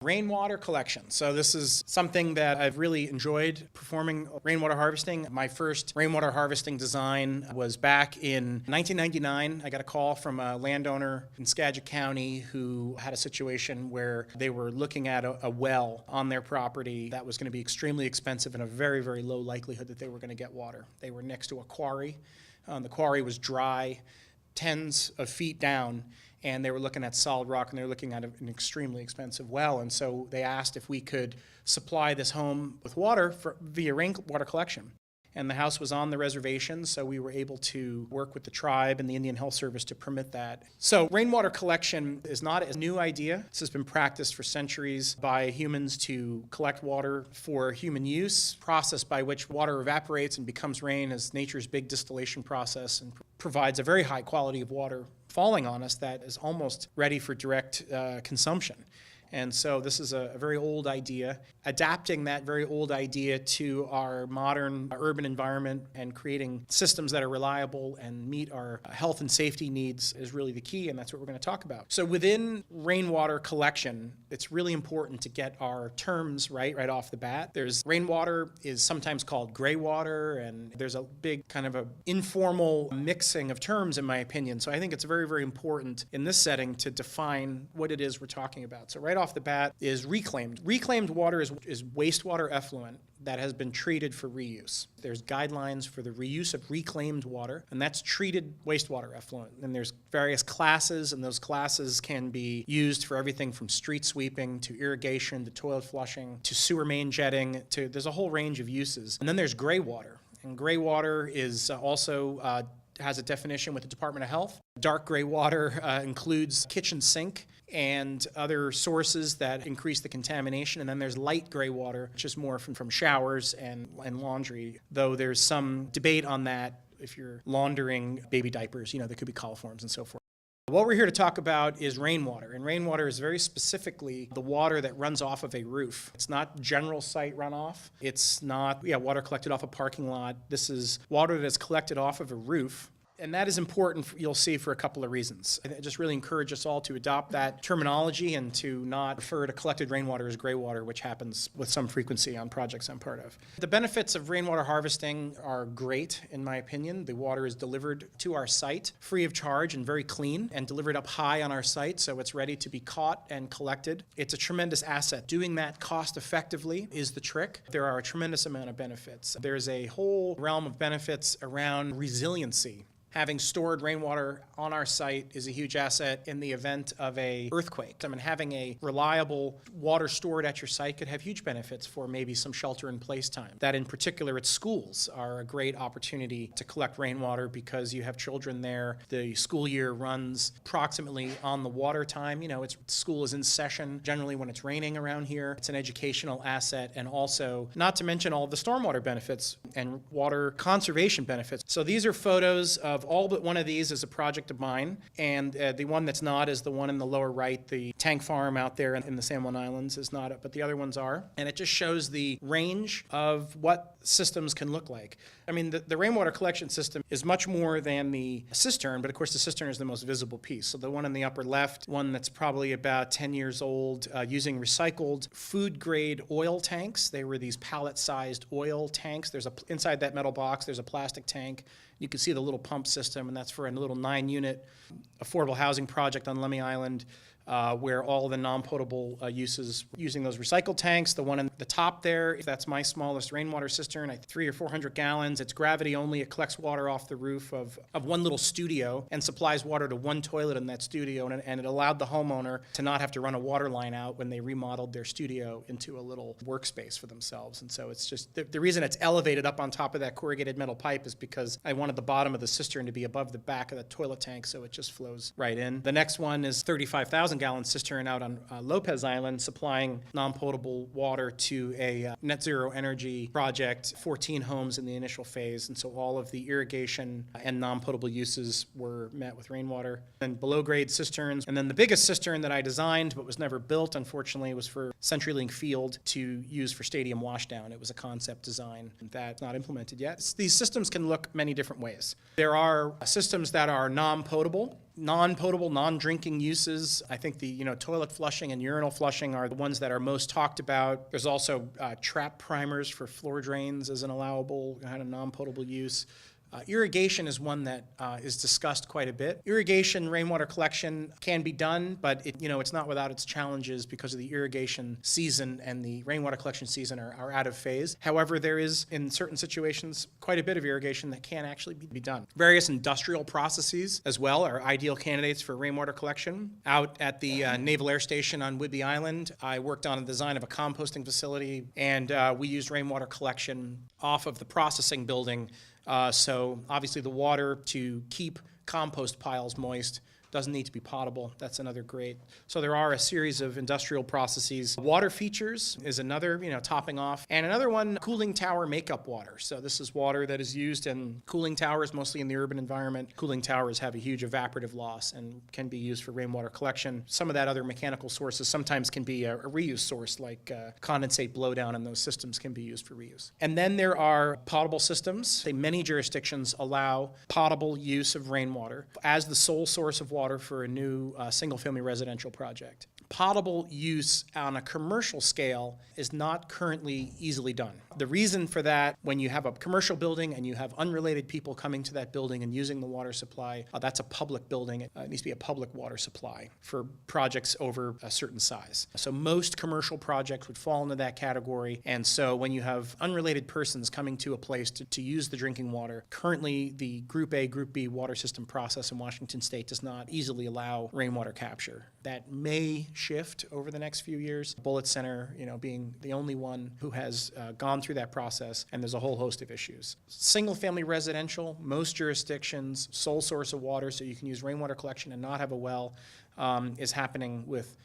Rainwater collection. So this is something that I've really enjoyed performing rainwater harvesting. My first rainwater harvesting design was back in 1999. I got a call from a landowner in Skagit County who had a situation where they were looking at a well on their property that was going to be extremely expensive and a very, very low likelihood that they were going to get water. They were next to a quarry. The quarry was dry, tens of feet down, and they were looking at solid rock, and they were looking at an extremely expensive well. And so they asked if we could supply this home with water via rainwater collection. And the house was on the reservation, so we were able to work with the tribe and the Indian Health Service to permit that. So rainwater collection is not a new idea. This has been practiced for centuries by humans to collect water for human use, process by which water evaporates and becomes rain as nature's big distillation process, and provides a very high quality of water falling on us that is almost ready for direct consumption. And so this is a very old idea. Adapting that very old idea to our modern urban environment and creating systems that are reliable and meet our health and safety needs is really the key, and that's what we're going to talk about. So within rainwater collection, it's really important to get our terms right off the bat. There's rainwater is sometimes called gray water, and there's a big kind of a informal mixing of terms, in my opinion. So I think it's very, very important in this setting to define what it is we're talking about. So right off the bat is reclaimed. Reclaimed water is wastewater effluent that has been treated for reuse. There's guidelines for the reuse of reclaimed water, and that's treated wastewater effluent. And there's various classes, and those classes can be used for everything from street sweeping to irrigation to toilet flushing to sewer main jetting to, there's a whole range of uses. And then there's gray water. And gray water is also has a definition with the Department of Health. Dark gray water includes kitchen sink and other sources that increase the contamination. And then there's light gray water, which is more from showers and laundry, though there's some debate on that if you're laundering baby diapers, there could be coliforms and so forth. What we're here to talk about is rainwater, and rainwater is very specifically the water that runs off of a roof. It's not general site runoff. It's not water collected off a parking lot. This is water that is collected off of a roof. And that is important, you'll see, for a couple of reasons. I just really encourage us all to adopt that terminology and to not refer to collected rainwater as gray water, which happens with some frequency on projects I'm part of. The benefits of rainwater harvesting are great, in my opinion. The water is delivered to our site free of charge and very clean, and delivered up high on our site, so it's ready to be caught and collected. It's a tremendous asset. Doing that cost effectively is the trick. There are a tremendous amount of benefits. There's a whole realm of benefits around resiliency. Having stored rainwater on our site is a huge asset in the event of an earthquake. Having a reliable water stored at your site could have huge benefits for maybe some shelter-in-place time. That in particular at schools are a great opportunity to collect rainwater because you have children there. The school year runs approximately on the water time. School is in session generally when it's raining around here. It's an educational asset, and also not to mention all of the stormwater benefits and water conservation benefits. So these are photos of all but one of these is a project of mine, and the one that's not is the one in the lower right. The tank farm out there in the San Juan Islands is not, but the other ones are. And it just shows the range of what systems can look like. The rainwater collection system is much more than the cistern, but of course the cistern is the most visible piece. So the one in the upper left, one that's probably about 10 years old, using recycled food-grade oil tanks. They were these pallet-sized oil tanks. Inside that metal box, there's a plastic tank. You can see the little pump system, and that's for a little 9-unit affordable housing project on Lemmy Island, where all the non-potable uses using those recycled tanks. The one in the top there, that's my smallest rainwater cistern, 300 or 400 gallons. It's gravity only. It collects water off the roof of one little studio and supplies water to one toilet in that studio. And it allowed the homeowner to not have to run a water line out when they remodeled their studio into a little workspace for themselves. And so it's just, the reason it's elevated up on top of that corrugated metal pipe is because I wanted the bottom of the cistern to be above the back of the toilet tank, so it just flows right in. The next one is 35,000-gallon cistern out on Lopez Island, supplying non-potable water to a net zero energy project, 14 homes in the initial phase. And so all of the irrigation and non-potable uses were met with rainwater. And below grade cisterns. And then the biggest cistern that I designed but was never built, unfortunately, was for CenturyLink Field to use for stadium washdown. It was a concept design that's not implemented yet. These systems can look many different ways. There are systems that are non-potable, Non-potable, non-drinking uses, I think the toilet flushing and urinal flushing are the ones that are most talked about. There's also trap primers for floor drains as an allowable kind of non-potable use. Irrigation is one that is discussed quite a bit. Irrigation, rainwater collection can be done, but it's not without its challenges because of the irrigation season and the rainwater collection season are out of phase. However, there is, in certain situations, quite a bit of irrigation that can actually be done. Various industrial processes as well are ideal candidates for rainwater collection. Out at the Naval Air Station on Whidbey Island, I worked on the design of a composting facility, and we used rainwater collection off of the processing building. So obviously the water to keep compost piles moist doesn't need to be potable. That's another great. So there are a series of industrial processes. Water features is another, topping off. And another one, cooling tower makeup water. So this is water that is used in cooling towers, mostly in the urban environment. Cooling towers have a huge evaporative loss and can be used for rainwater collection. Some of that other mechanical sources sometimes can be a reuse source, like condensate blowdown, and those systems can be used for reuse. And then there are potable systems. Many jurisdictions allow potable use of rainwater as the sole source of water for a new single-family residential project. Potable use on a commercial scale is not currently easily done. The reason for that, when you have a commercial building and you have unrelated people coming to that building and using the water supply, that's a public building. It needs to be a public water supply for projects over a certain size. So most commercial projects would fall into that category. And so when you have unrelated persons coming to a place to use the drinking water, currently the Group A, Group B water system process in Washington State does not easily allow rainwater capture. That may shift over the next few years. Bullitt Center, being the only one who has gone through that process, and there's a whole host of issues. Single-family residential, most jurisdictions, sole source of water, so you can use rainwater collection and not have a well, is happening with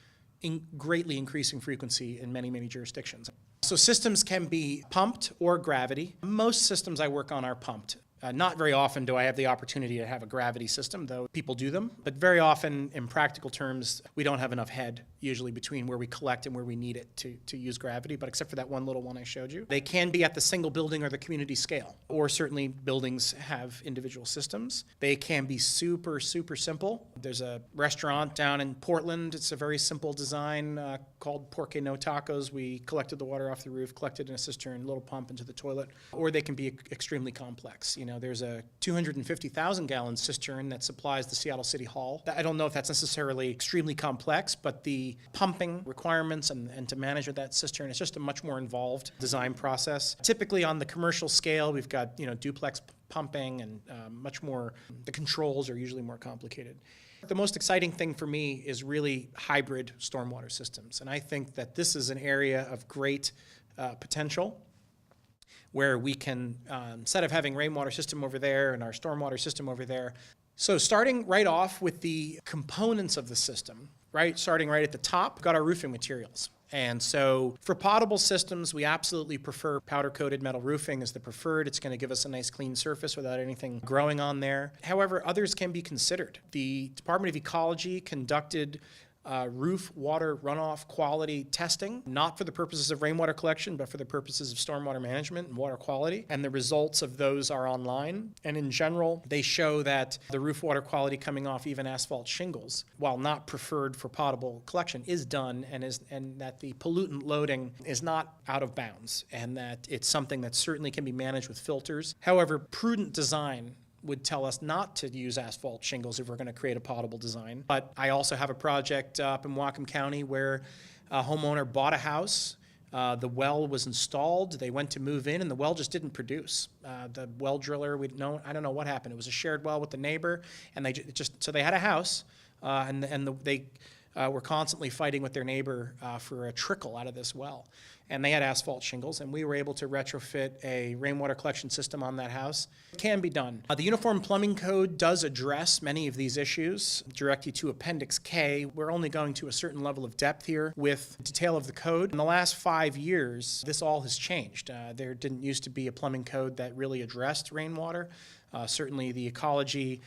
greatly increasing frequency in many, many jurisdictions. So systems can be pumped or gravity. Most systems I work on are pumped. Not very often do I have the opportunity to have a gravity system, though people do them. But very often, in practical terms, we don't have enough head, usually between where we collect and where we need it to use gravity, but except for that one little one I showed you. They can be at the single building or the community scale, or certainly buildings have individual systems. They can be super, super simple. There's a restaurant down in Portland. It's a very simple design called Porque No Tacos. We collected the water off the roof, collected in a cistern, little pump into the toilet. Or they can be extremely complex. There's a 250,000-gallon cistern that supplies the Seattle City Hall. I don't know if that's necessarily extremely complex, but the pumping requirements and to manage that cistern, it's just a much more involved design process. Typically on the commercial scale, we've got duplex pumping and much more. The controls are usually more complicated. The most exciting thing for me is really hybrid stormwater systems, and I think that this is an area of great potential, where we can, instead of having rainwater system over there and our stormwater system over there. So starting right off with the components of the system, right? Starting right at the top, we've got our roofing materials. And so for potable systems, we absolutely prefer powder-coated metal roofing as the preferred. It's going to give us a nice clean surface without anything growing on there. However, others can be considered. The Department of Ecology conducted roof water runoff quality testing, not for the purposes of rainwater collection, but for the purposes of stormwater management and water quality. And the results of those are online. And in general, they show that the roof water quality coming off even asphalt shingles, while not preferred for potable collection, is done, and that the pollutant loading is not out of bounds, and that it's something that certainly can be managed with filters. However, prudent design would tell us not to use asphalt shingles if we're going to create a potable design. But I also have a project up in Whatcom County where a homeowner bought a house. The well was installed. They went to move in, and the well just didn't produce. The well driller, I don't know what happened. It was a shared well with the neighbor, and so they had a house, they were constantly fighting with their neighbor for a trickle out of this well. And they had asphalt shingles, and we were able to retrofit a rainwater collection system on that house. It can be done. The Uniform Plumbing Code does address many of these issues. Direct you to Appendix K. We're only going to a certain level of depth here with detail of the code. In the last 5 years, this all has changed. There didn't used to be a plumbing code that really addressed rainwater. Certainly the ecology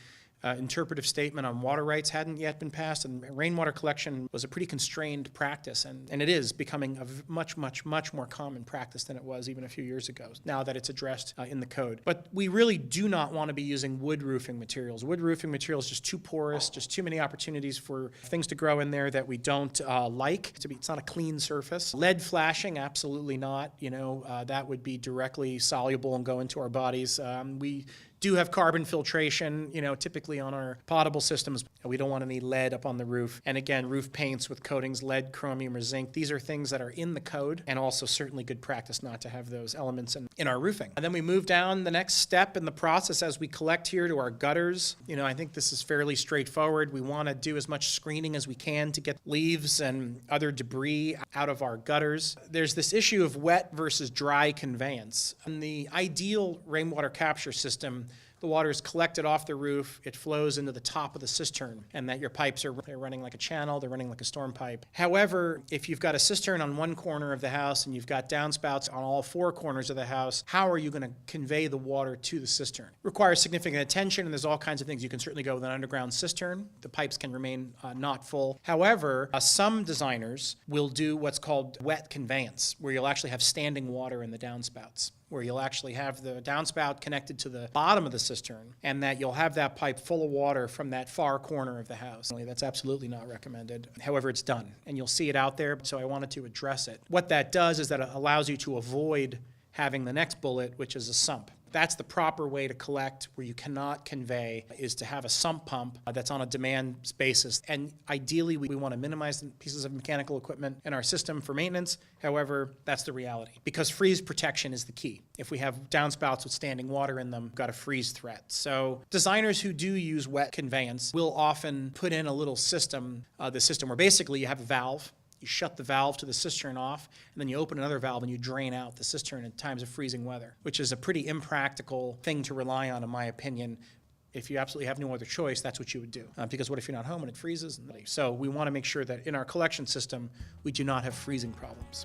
interpretive statement on water rights hadn't yet been passed, and rainwater collection was a pretty constrained practice, and it is becoming a much more common practice than it was even a few years ago, now that it's addressed in the code. But we really do not want to be using wood roofing materials. Wood roofing materials just too porous, just too many opportunities for things to grow in there that we don't like. It's not a clean surface. Lead flashing, absolutely not. That would be directly soluble and go into our bodies. We do have carbon filtration, typically on our potable systems. We don't want any lead up on the roof. And again, roof paints with coatings, lead, chromium, or zinc. These are things that are in the code, and also certainly good practice not to have those elements in our roofing. And then we move down the next step in the process as we collect here to our gutters. I think this is fairly straightforward. We want to do as much screening as we can to get leaves and other debris out of our gutters. There's this issue of wet versus dry conveyance. In the ideal rainwater capture system, the water is collected off the roof, it flows into the top of the cistern, and that your pipes are running like a channel, they're running like a storm pipe. However, if you've got a cistern on one corner of the house and you've got downspouts on all four corners of the house, how are you going to convey the water to the cistern? It requires significant attention, and there's all kinds of things. You can certainly go with an underground cistern. The pipes can remain not full. However, some designers will do what's called wet conveyance, where you'll actually have standing water in the downspouts, where you'll actually have the downspout connected to the bottom of the cistern, and that you'll have that pipe full of water from that far corner of the house. That's absolutely not recommended. However, it's done, and you'll see it out there, so I wanted to address it. What that does is that it allows you to avoid having the next bullet, which is a sump. That's the proper way to collect where you cannot convey, is to have a sump pump that's on a demand basis. And ideally, we want to minimize the pieces of mechanical equipment in our system for maintenance. However, that's the reality, because freeze protection is the key. If we have downspouts with standing water in them, we've got a freeze threat. So designers who do use wet conveyance will often put in a little system, where basically you have a valve. You shut the valve to the cistern off, and then you open another valve and you drain out the cistern in times of freezing weather, which is a pretty impractical thing to rely on, in my opinion. If you absolutely have no other choice, that's what you would do. Because what if you're not home and it freezes? So we want to make sure that in our collection system, we do not have freezing problems.